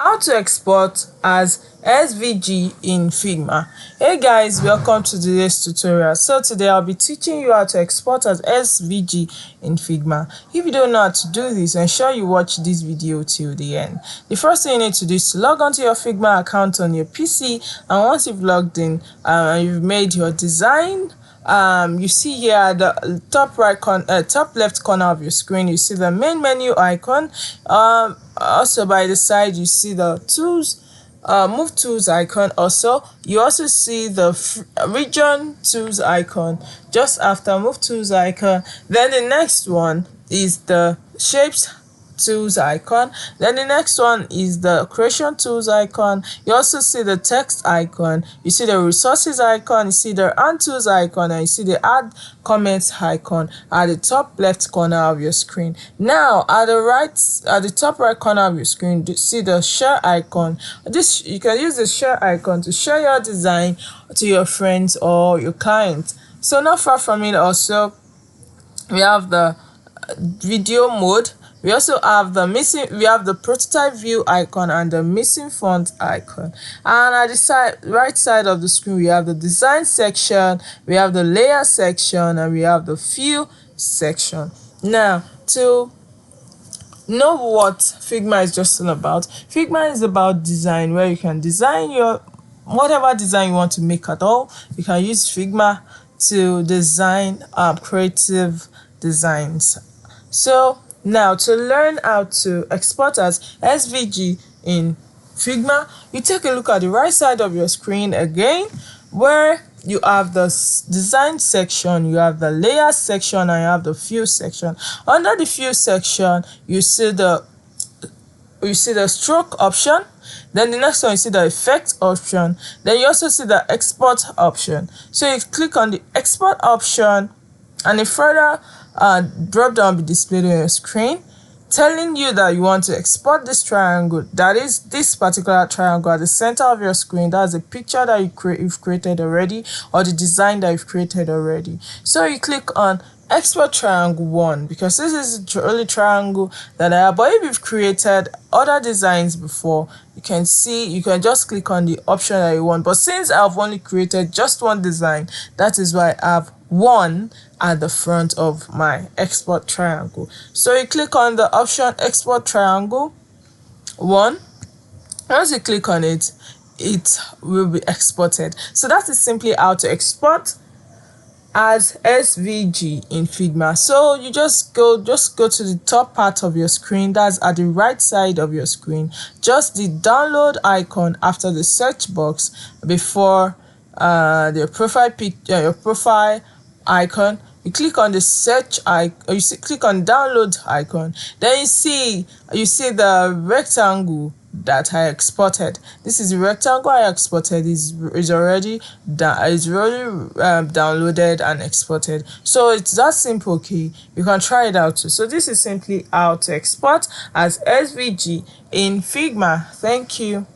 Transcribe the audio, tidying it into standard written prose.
How to export as SVG in Figma. Hey guys, welcome to today's tutorial. So today I'll be teaching you how to export as SVG in Figma. If you don't know how to do this, ensure you watch this video till the end. The first thing you need to do is to log onto your Figma account on your PC, and once you've logged in and you've made your design, you see here at the top left corner of your screen, you see the main menu icon. Also by the side you see the tools, move tools icon. Also you also see the region tools icon just after move tools icon. Then the next one is the shapes tools icon. Then the next one is the creation tools icon. You also see the text icon, you see the resources icon, you see the add tools icon, and you see the add comments icon at the top left corner of your screen. Now at the top right corner of your screen, you see the share icon. This you can use the share icon to share your design to your friends or your clients. So not far from it, also we have the video mode. We also have the prototype view icon and the missing font icon. And at the right side of the screen, we have the design section, we have the layer section, and we have the fill section. Now, to know what Figma is just all about, Figma is about design, where you can design your whatever design you want to make at all. You can use Figma to design creative designs. So now, to learn how to export as SVG in Figma, you take a look at the right side of your screen again, where you have the design section, you have the layer section, and you have the fill section. Under the fill section, you see the stroke option. Then the next one, you see the effect option. Then you also see the export option. So you click on the export option, and a further drop down will be displayed on your screen, telling you that you want to export this triangle, that is this particular triangle at the center of your screen. That's a picture that you've created already, or the design that you've created already. So you click on export triangle 1 because this is the only triangle that I have. But if you've created other designs before, you can just click on the option that you want. But since I've only created just one design, that is why I have 1 at the front of my export triangle. So you click on the option export triangle 1. Once you click on it, it will be exported. So that is simply how to export as SVG in Figma. So you just go to the top part of your screen, that's at the right side of your screen, just the download icon after the search box before the profile picture, your profile icon. You click on the search icon, click on download icon. Then you see the rectangle that I exported. This is the rectangle I exported. is already downloaded and exported. So it's that simple. Okay, you can try it out too. So this is simply how to export as SVG in Figma. Thank you.